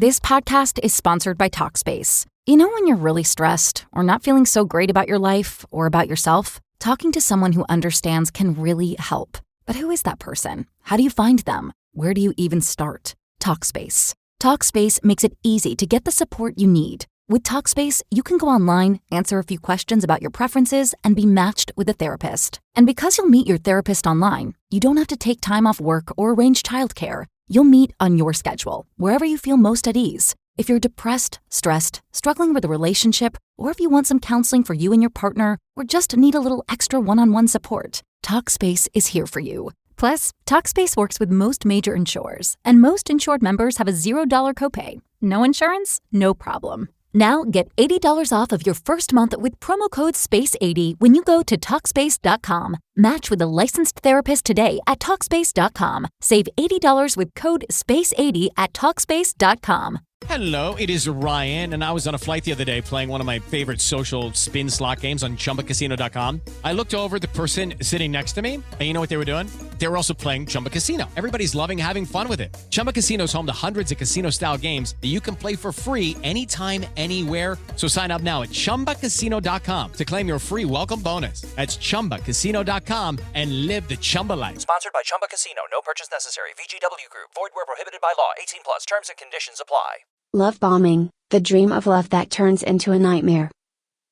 This podcast is sponsored by Talkspace. You know when you're really stressed or not feeling so great about your life or about yourself? Talking to someone who understands can really help. But who is that person? How do you find them? Where do you even start? Talkspace. Talkspace makes it easy to get the support you need. With Talkspace, you can go online, answer a few questions about your preferences, and be matched with a therapist. And because you'll meet your therapist online, you don't have to take time off work or arrange childcare. You'll meet on your schedule, wherever you feel most at ease. If you're depressed, stressed, struggling with a relationship, or if you want some counseling for you and your partner, or just need a little extra one-on-one support, Talkspace is here for you. Plus, Talkspace works with most major insurers, and most insured members have a $0 copay. No insurance? No problem. Now get $80 off of your first month with promo code SPACE80 when you go to Talkspace.com. Match with a licensed therapist today at Talkspace.com. Save $80 with code SPACE80 at Talkspace.com. Hello, it is Ryan, and I was on a flight the other day playing one of my favorite social spin slot games on ChumbaCasino.com. I looked over at the person sitting next to me, and you know what they were doing? They were also playing Chumba Casino. Everybody's loving having fun with it. Chumba Casino is home to hundreds of casino-style games that you can play for free anytime, anywhere. So sign up now at ChumbaCasino.com to claim your free welcome bonus. That's ChumbaCasino.com and live the Chumba life. Sponsored by Chumba Casino. No purchase necessary. VGW Group. Void where prohibited by law. 18 plus. Terms and conditions apply. Love bombing, the dream of love that turns into a nightmare.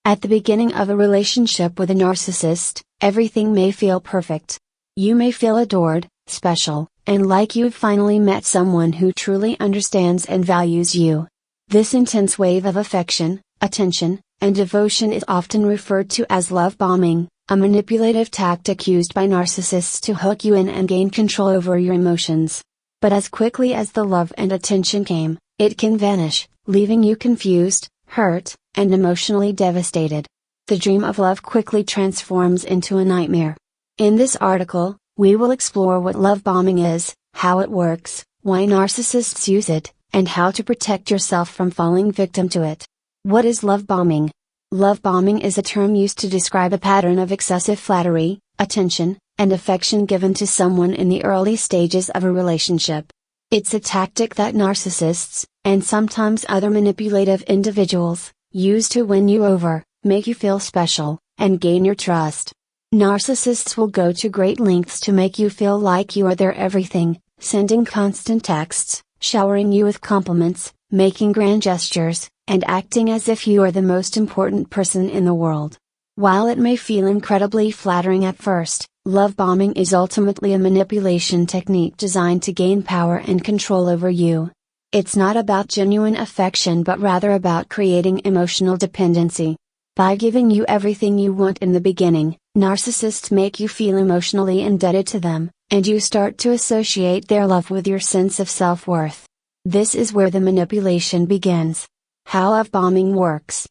At the beginning of a relationship with a narcissist, everything may feel perfect. You may feel adored, special, and like you've finally met someone who truly understands and values you. This intense wave of affection, attention, and devotion is often referred to as love bombing, a manipulative tactic used by narcissists to hook you in and gain control over your emotions. But as quickly as the love and attention came, it can vanish, leaving you confused, hurt, and emotionally devastated. The dream of love quickly transforms into a nightmare. In this article, we will explore what love bombing is, how it works, why narcissists use it, and how to protect yourself from falling victim to it. What is love bombing? Love bombing is a term used to describe a pattern of excessive flattery, attention, and affection given to someone in the early stages of a relationship. It's a tactic that narcissists, and sometimes other manipulative individuals, use to win you over, make you feel special, and gain your trust. Narcissists will go to great lengths to make you feel like you are their everything, sending constant texts, showering you with compliments, making grand gestures, and acting as if you are the most important person in the world. While it may feel incredibly flattering at first, love bombing is ultimately a manipulation technique designed to gain power and control over you. It's not about genuine affection but rather about creating emotional dependency. By giving you everything you want in the beginning, narcissists make you feel emotionally indebted to them, and you start to associate their love with your sense of self-worth. This is where the manipulation begins. How love bombing works.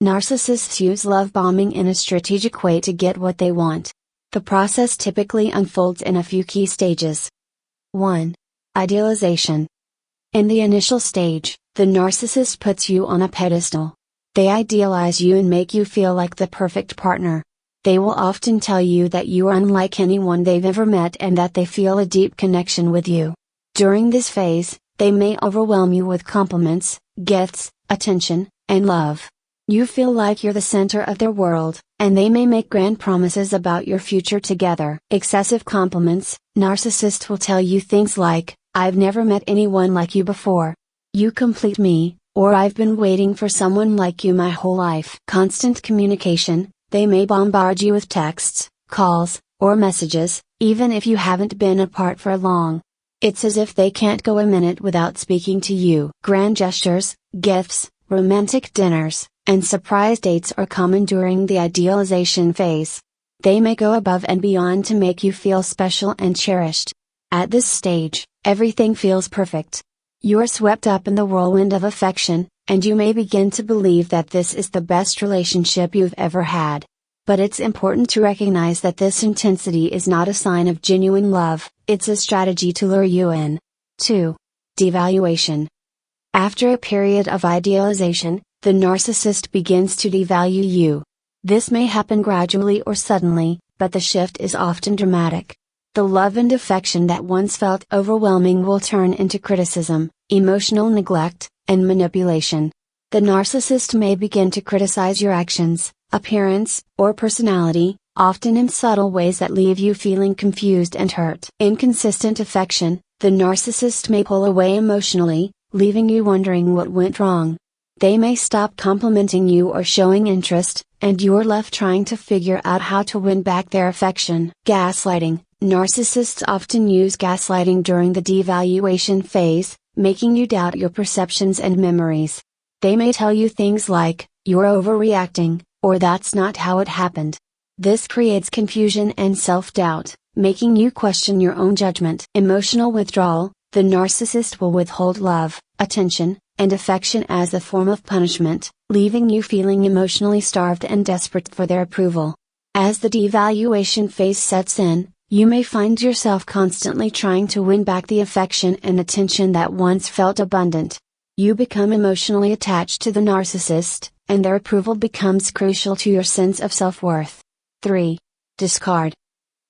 Narcissists use love bombing in a strategic way to get what they want. The process typically unfolds in a few key stages. 1. Idealization. In the initial stage, the narcissist puts you on a pedestal. They idealize you and make you feel like the perfect partner. They will often tell you that you are unlike anyone they've ever met and that they feel a deep connection with you. During this phase, they may overwhelm you with compliments, gifts, attention, and love. You feel like you're the center of their world, and they may make grand promises about your future together. Excessive compliments. Narcissists will tell you things like, "I've never met anyone like you before. You complete me," or "I've been waiting for someone like you my whole life." Constant communication. They may bombard you with texts, calls, or messages, even if you haven't been apart for long. It's as if they can't go a minute without speaking to you. Grand gestures, gifts, romantic dinners, and surprise dates are common during the idealization phase. They may go above and beyond to make you feel special and cherished. At this stage, everything feels perfect. You are swept up in the whirlwind of affection, and you may begin to believe that this is the best relationship you've ever had. But it's important to recognize that this intensity is not a sign of genuine love, it's a strategy to lure you in. 2. Devaluation. After a period of idealization, the narcissist begins to devalue you. This may happen gradually or suddenly, but the shift is often dramatic. The love and affection that once felt overwhelming will turn into criticism, emotional neglect, and manipulation. The narcissist may begin to criticize your actions, appearance, or personality, often in subtle ways that leave you feeling confused and hurt. Inconsistent affection, the narcissist may pull away emotionally, leaving you wondering what went wrong. They may stop complimenting you or showing interest, and you're left trying to figure out how to win back their affection. Gaslighting, narcissists often use gaslighting during the devaluation phase, making you doubt your perceptions and memories. They may tell you things like, "You're overreacting," or "That's not how it happened." This creates confusion and self-doubt, making you question your own judgment. Emotional withdrawal, the narcissist will withhold love, attention, and affection as a form of punishment, leaving you feeling emotionally starved and desperate for their approval. As the devaluation phase sets in, you may find yourself constantly trying to win back the affection and attention that once felt abundant. You become emotionally attached to the narcissist, and their approval becomes crucial to your sense of self-worth. 3. Discard.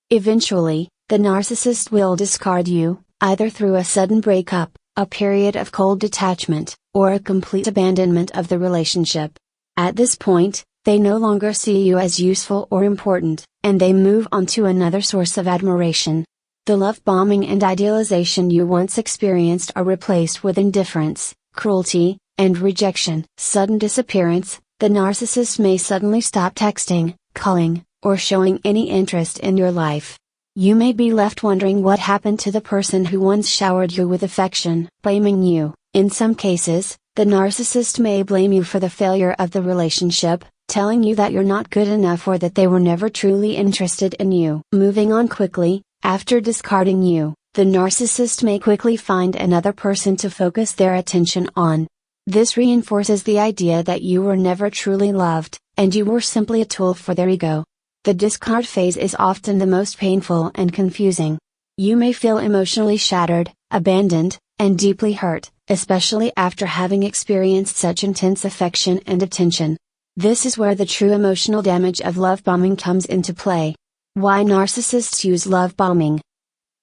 Eventually, the narcissist will discard you, either through a sudden breakup, a period of cold detachment, or a complete abandonment of the relationship. At this point, they no longer see you as useful or important, and they move on to another source of admiration. The love bombing and idealization you once experienced are replaced with indifference, cruelty, and rejection. Sudden disappearance, the narcissist may suddenly stop texting, calling, or showing any interest in your life. You may be left wondering what happened to the person who once showered you with affection. Blaming you, in some cases, the narcissist may blame you for the failure of the relationship, telling you that you're not good enough or that they were never truly interested in you. Moving on quickly, after discarding you, the narcissist may quickly find another person to focus their attention on. This reinforces the idea that you were never truly loved, and you were simply a tool for their ego. The discard phase is often the most painful and confusing. You may feel emotionally shattered, abandoned, and deeply hurt, especially after having experienced such intense affection and attention. This is where the true emotional damage of love bombing comes into play. Why narcissists use love bombing?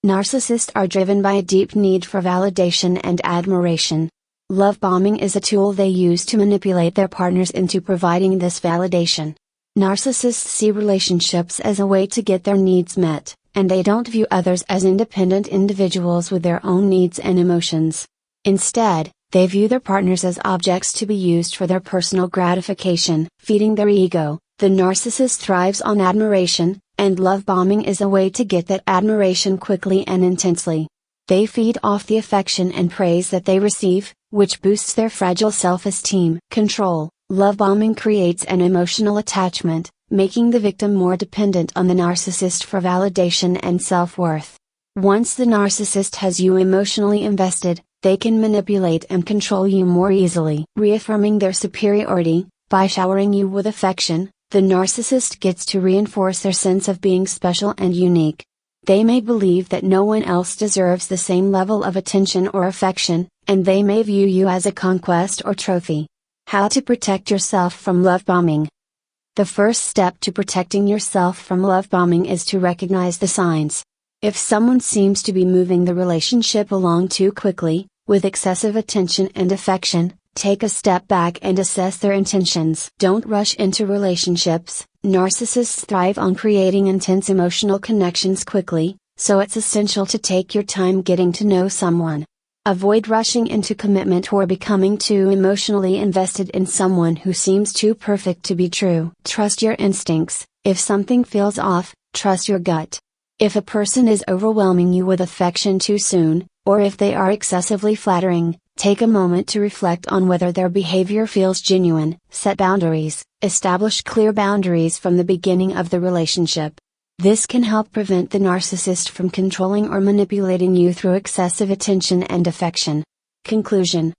Narcissists are driven by a deep need for validation and admiration. Love bombing is a tool they use to manipulate their partners into providing this validation. Narcissists see relationships as a way to get their needs met, and they don't view others as independent individuals with their own needs and emotions. Instead, they view their partners as objects to be used for their personal gratification. Feeding their ego, the narcissist thrives on admiration, and love bombing is a way to get that admiration quickly and intensely. They feed off the affection and praise that they receive, which boosts their fragile self-esteem. Control. Love bombing creates an emotional attachment, making the victim more dependent on the narcissist for validation and self-worth. Once the narcissist has you emotionally invested, they can manipulate and control you more easily. Reaffirming their superiority, by showering you with affection, the narcissist gets to reinforce their sense of being special and unique. They may believe that no one else deserves the same level of attention or affection, and they may view you as a conquest or trophy. How to protect yourself from love bombing. The first step to protecting yourself from love bombing is to recognize the signs. If someone seems to be moving the relationship along too quickly, with excessive attention and affection, take a step back and assess their intentions. Don't rush into relationships. Narcissists thrive on creating intense emotional connections quickly, so it's essential to take your time getting to know someone. Avoid rushing into commitment or becoming too emotionally invested in someone who seems too perfect to be true. Trust your instincts. If something feels off, trust your gut. If a person is overwhelming you with affection too soon, or if they are excessively flattering, take a moment to reflect on whether their behavior feels genuine. Set boundaries. Establish clear boundaries from the beginning of the relationship. This can help prevent the narcissist from controlling or manipulating you through excessive attention and affection. Conclusion.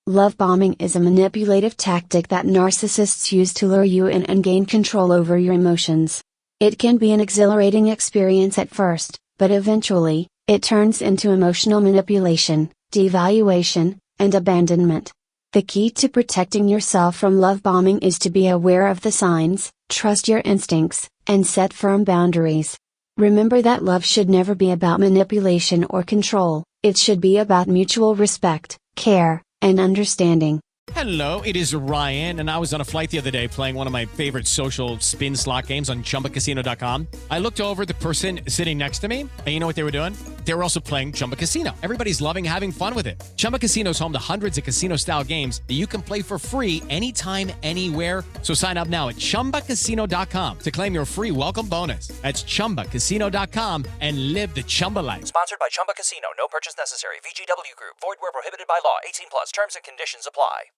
Love bombing is a manipulative tactic that narcissists use to lure you in and gain control over your emotions. It can be an exhilarating experience at first, but eventually, it turns into emotional manipulation, devaluation, and abandonment. The key to protecting yourself from love bombing is to be aware of the signs, trust your instincts, and set firm boundaries. Remember that love should never be about manipulation or control, it should be about mutual respect, care, and understanding. Hello, it is Ryan, and I was on a flight the other day playing one of my favorite social spin slot games on ChumbaCasino.com. I looked over the person sitting next to me, and you know what they were doing? They were also playing Chumba Casino. Everybody's loving having fun with it. Chumba Casino is home to hundreds of casino-style games that you can play for free anytime, anywhere. So sign up now at ChumbaCasino.com to claim your free welcome bonus. That's ChumbaCasino.com and live the Chumba life. Sponsored by Chumba Casino. No purchase necessary. VGW Group. Void where prohibited by law. 18 plus. Terms and conditions apply.